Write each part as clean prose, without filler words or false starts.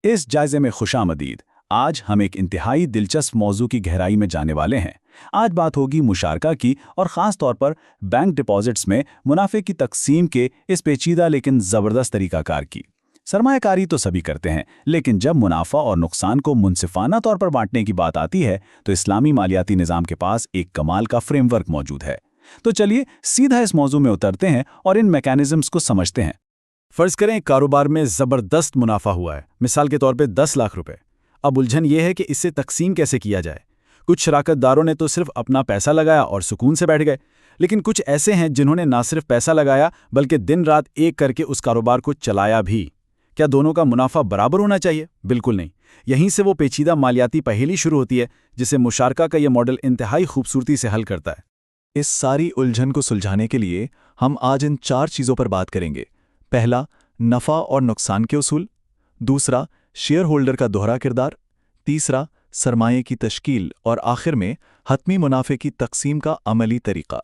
इस जायजे में खुशामदीद। आज हम एक इंतहाई दिलचस्प मौजू की गहराई में जाने वाले हैं। आज बात होगी मुशारका की और ख़ास तौर पर बैंक डिपॉजिट्स में मुनाफे की तकसीम के इस पेचीदा लेकिन ज़बरदस्त तरीक़ाकार की। सरमायाकारी तो सभी करते हैं, लेकिन जब मुनाफा और नुकसान को मुनसिफाना तौर पर बांटने की बात आती है तो इस्लामी मालियाती निज़ाम के पास एक कमाल का फ्रेमवर्क मौजूद है। तो चलिए सीधा इस मौजू में उतरते हैं और इन मैकेनिज़म्स को समझते हैं। फर्ज करें कारोबार में ज़बरदस्त मुनाफा हुआ है, मिसाल के तौर पे 10 लाख रुपए। अब उलझन ये है कि इससे तकसीम कैसे किया जाए। कुछ शराकतदारों ने तो सिर्फ अपना पैसा लगाया और सुकून से बैठ गए, लेकिन कुछ ऐसे हैं जिन्होंने ना सिर्फ पैसा लगाया बल्कि दिन रात एक करके उस कारोबार को चलाया भी। क्या दोनों का मुनाफा बराबर होना चाहिए? बिल्कुल नहीं। यहीं से वो पेचीदा मालियाती पहेली शुरू होती है जिसे मुशारका का ये मॉडल इंतहाई खूबसूरती से हल करता है। इस सारी उलझन को सुलझाने के लिए हम आज इन 4 चीज़ों पर बात करेंगे। पहला, नफ़ा और नुकसान के उसूल। दूसरा, शेयर होल्डर का दोहरा किरदार। तीसरा, सरमाये की तश्कील। और आखिर में हतमी मुनाफे की तकसीम का अमली तरीका।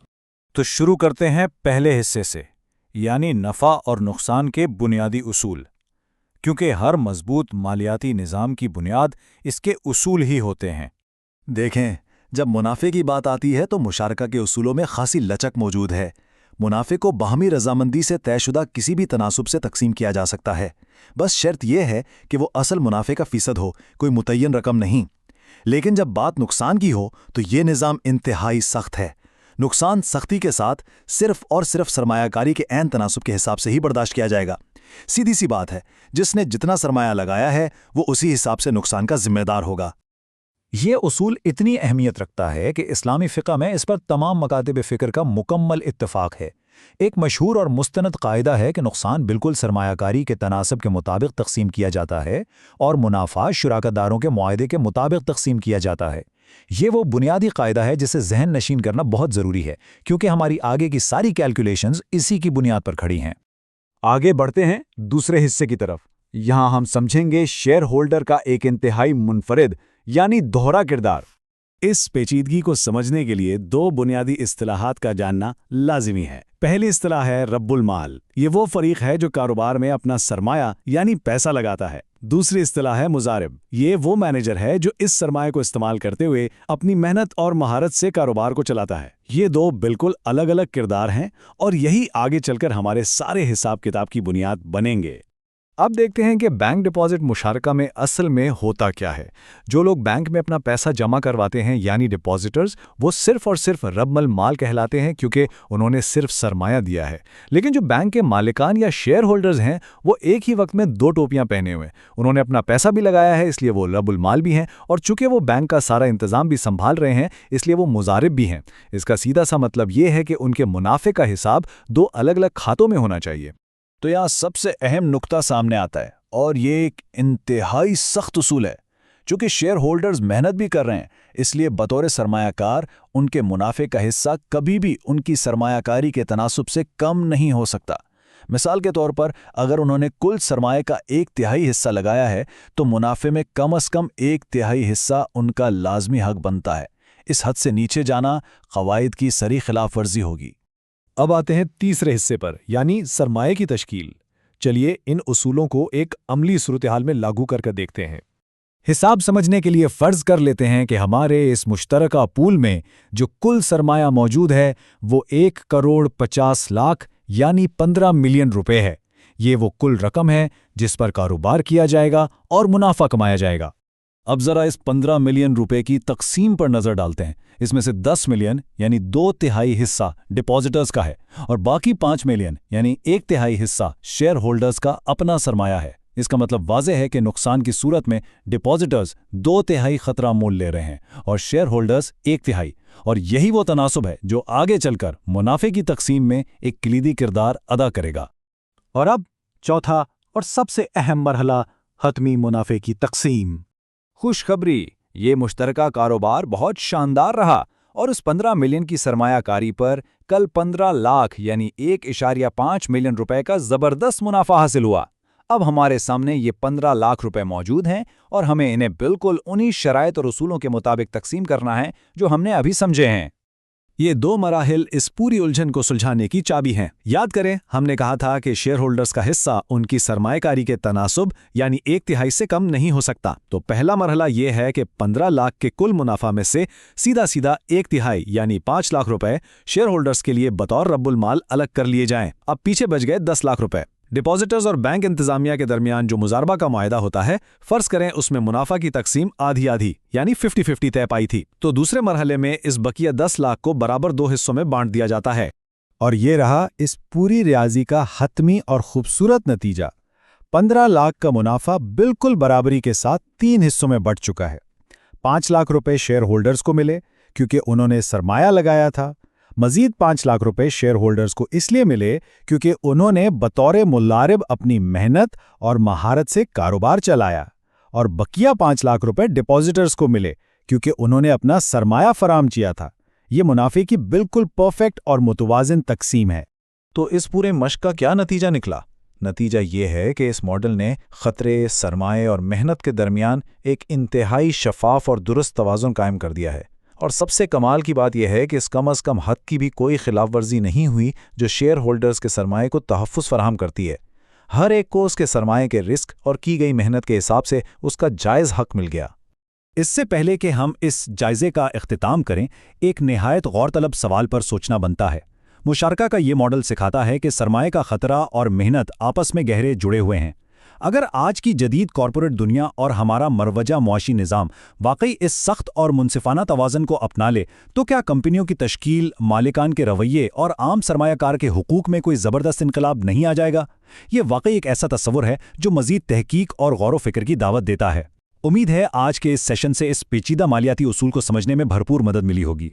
तो शुरू करते हैं पहले हिस्से से, यानी नफ़ा और नुकसान के बुनियादी उसूल। क्योंकि हर मजबूत मालियाती निज़ाम की बुनियाद इसके उसूल ही होते हैं। देखें, जब मुनाफे की बात आती है तो मुशारका के उसूलों में खासी लचक मौजूद है। मुनाफे को बाहमी रजामंदी से तयशुदा किसी भी तनासुब से तकसीम किया जा सकता है। बस शर्त यह है कि वो असल मुनाफे का फ़ीसद हो, कोई मुतय्यन रकम नहीं। लेकिन जब बात नुकसान की हो तो ये निज़ाम इंतहाई सख्त है। नुकसान सख्ती के साथ सिर्फ और सिर्फ सरमायाकारी के ऐन तनासुब के हिसाब से ही बर्दाश्त किया जाएगा। सीधी सी बात है, जिसने जितना सरमाया लगाया है वो उसी हिसाब से नुकसान का जिम्मेदार होगा। ये उसूल इतनी अहमियत रखता है कि इस्लामी फ़िक़्ह में इस पर तमाम मकातिब फ़िक्र का मुकम्मल इत्तफ़ाक़ है। एक मशहूर और मुस्तनद कायदा है कि नुकसान बिल्कुल सरमायाकारी के तनासब के मुताबिक तकसीम किया जाता है और मुनाफा शुराकादारों के मुआहदे के मुताबिक तकसीम किया जाता है। ये वो बुनियादी कायदा है जिसे जहन नशीन करना बहुत ज़रूरी है, क्योंकि हमारी आगे की सारी कैलकुलेशंस इसी की बुनियाद पर खड़ी हैं। आगे बढ़ते हैं दूसरे हिस्से की तरफ। यहाँ हम समझेंगे शेयर होल्डर का एक इंतहाई मुनफरिद यानी दोहरा किरदार। इस पेचीदगी को समझने के लिए 2 बुनियादी इस्तिलाहात का जानना लाजिमी है। पहली इस्तिलाह है रब्बुल माल। ये वो फरीक है जो कारोबार में अपना सरमाया यानी पैसा लगाता है। दूसरी इस्तिलाह है मुजारिब। ये वो मैनेजर है जो इस सरमाए को इस्तेमाल करते हुए अपनी मेहनत और महारत से कारोबार को चलाता है। ये 2 बिल्कुल अलग अलग किरदार हैं और यही आगे चलकर हमारे सारे हिसाब किताब की बुनियाद बनेंगे। अब देखते हैं कि बैंक डिपॉजिट मुशारका में असल में होता क्या है। जो लोग बैंक में अपना पैसा जमा करवाते हैं यानी डिपॉजिटर्स, वो सिर्फ और सिर्फ रब्बुल माल कहलाते हैं क्योंकि उन्होंने सिर्फ सरमाया दिया है। लेकिन जो बैंक के मालिकान या शेयर होल्डर्स हैं वो एक ही वक्त में 2 टोपियां पहने हुए। उन्होंने अपना पैसा भी लगाया है, इसलिए वो रब्बुल माल भी हैं, और चूंकि वो बैंक का सारा इंतज़ाम भी संभाल रहे हैं इसलिए वो मुजारिब भी हैं। इसका सीधा सा मतलब ये है कि उनके मुनाफे का हिसाब 2 अलग अलग खातों में होना चाहिए। तो यहाँ सबसे अहम नुक्ता सामने आता है और ये एक इंतहाई सख्त उसूल है। चूँकि शेयर होल्डर्स मेहनत भी कर रहे हैं, इसलिए बतौर सरमायाकार उनके मुनाफे का हिस्सा कभी भी उनकी सरमायाकारी के तनासुब से कम नहीं हो सकता। मिसाल के तौर पर अगर उन्होंने कुल सरमाए का 1/3 हिस्सा लगाया है तो मुनाफे में कम से कम 1/3 हिस्सा उनका लाजमी हक बनता है। इस हद से नीचे जाना क़वाइद की सरी खिलाफ वर्जी होगी। अब आते हैं तीसरे हिस्से पर, यानी सरमाए की तश्कील। चलिए इन उसूलों को एक अमली सूरत-ए-हाल में लागू करके देखते हैं। हिसाब समझने के लिए फ़र्ज़ कर लेते हैं कि हमारे इस मुश्तरका पूल में जो कुल सरमाया मौजूद है वो 1,50,00,000 यानी 15 मिलियन रुपए है। ये वो कुल रकम है जिस पर कारोबार किया जाएगा और मुनाफा कमाया जाएगा। अब ज़रा इस 15 मिलियन रुपए की तकसीम पर नज़र डालते हैं। इसमें से 10 मिलियन यानी 2/3 हिस्सा डिपॉजिटर्स का है और बाकी 5 मिलियन यानी 1/3 हिस्सा शेयर होल्डर्स का अपना सरमाया है। इसका मतलब वाज़ेह है कि नुकसान की सूरत में डिपॉजिटर्स 2/3 खतरा मोल ले रहे हैं और शेयर होल्डर्स 1/3, और यही वो तनासुब है जो आगे चलकर मुनाफे की तकसीम में एक कलीदी किरदार अदा करेगा। और अब चौथा और सबसे अहम मरहला, हतमी मुनाफे की तकसीम। खुशखबरी, ये मुश्तरका कारोबार बहुत शानदार रहा और उस 15 मिलियन की सरमायाकारी पर कल 15 लाख यानी 1.5 मिलियन रुपए का ज़बरदस्त मुनाफा हासिल हुआ। अब हमारे सामने ये 15 लाख रुपए मौजूद हैं और हमें इन्हें बिल्कुल उन्हीं शराइत और उसूलों के मुताबिक तकसीम करना है जो हमने अभी समझे हैं। یہ دو مراحل اس پوری الجھن کو سلجھانے کی چابی ہیں۔ یاد کریں، ہم نے کہا تھا کہ شیئر ہولڈرز کا حصہ ان کی سرمایہ کاری کے تناسب یعنی 1/3 سے کم نہیں ہو سکتا۔ تو پہلا مرحلہ یہ ہے کہ 15 لاکھ کے کل منافع میں سے سیدھا 1/3 یعنی 5 لاکھ روپے شیئر ہولڈرز کے لیے بطور رب المال الگ کر لیے جائیں۔ اب پیچھے بچ گئے 10 لاکھ روپے۔ ڈپازیٹرز اور بینک انتظامیہ کے درمیان جو مزاربہ کا معاہدہ ہوتا ہے، فرض کریں اس میں منافع کی تقسیم آدھی آدھی یعنی 50-50 طے پائی تھی، تو دوسرے مرحلے میں اس بقیہ 10 لاکھ کو برابر 2 حصوں میں بانٹ دیا جاتا ہے۔ اور یہ رہا اس پوری ریاضی کا حتمی اور خوبصورت نتیجہ۔ 15 لاکھ کا منافع بالکل برابری کے ساتھ 3 حصوں میں بٹ چکا ہے۔ 5 لاکھ روپے شیئر ہولڈرز کو ملے کیونکہ انہوں نے سرمایہ لگایا تھا۔ مزید 5 لاکھ روپے شیئر ہولڈرز کو اس لیے ملے کیونکہ انہوں نے بطور ملارب اپنی محنت اور مہارت سے کاروبار چلایا، اور بقیہ 5 لاکھ روپے ڈپازیٹرز کو ملے کیونکہ انہوں نے اپنا سرمایہ فراہم کیا تھا۔ یہ منافع کی بالکل پرفیکٹ اور متوازن تقسیم ہے۔ تو اس پورے مشق کا کیا نتیجہ نکلا؟ نتیجہ یہ ہے کہ اس ماڈل نے خطرے، سرمایہ اور محنت کے درمیان ایک انتہائی شفاف اور درست توازن قائم کر دیا ہے۔ اور سب سے کمال کی بات یہ ہے کہ اس کم از کم حد کی بھی کوئی خلاف ورزی نہیں ہوئی جو شیئر ہولڈرز کے سرمایہ کو تحفظ فراہم کرتی ہے۔ ہر ایک کو اس کے سرمایہ کے رسک اور کی گئی محنت کے حساب سے اس کا جائز حق مل گیا۔ اس سے پہلے کہ ہم اس جائزے کا اختتام کریں، ایک نہایت غور طلب سوال پر سوچنا بنتا ہے۔ مشارکہ کا یہ ماڈل سکھاتا ہے کہ سرمایہ کا خطرہ اور محنت آپس میں گہرے جڑے ہوئے ہیں۔ اگر آج کی جدید کارپوریٹ دنیا اور ہمارا مروجہ معاشی نظام واقعی اس سخت اور منصفانہ توازن کو اپنا لے، تو کیا کمپنیوں کی تشکیل، مالکان کے رویے اور عام سرمایہ کار کے حقوق میں کوئی زبردست انقلاب نہیں آ جائے گا؟ یہ واقعی ایک ایسا تصور ہے جو مزید تحقیق اور غور و فکر کی دعوت دیتا ہے۔ امید ہے آج کے اس سیشن سے اس پیچیدہ مالیاتی اصول کو سمجھنے میں بھرپور مدد ملی ہوگی۔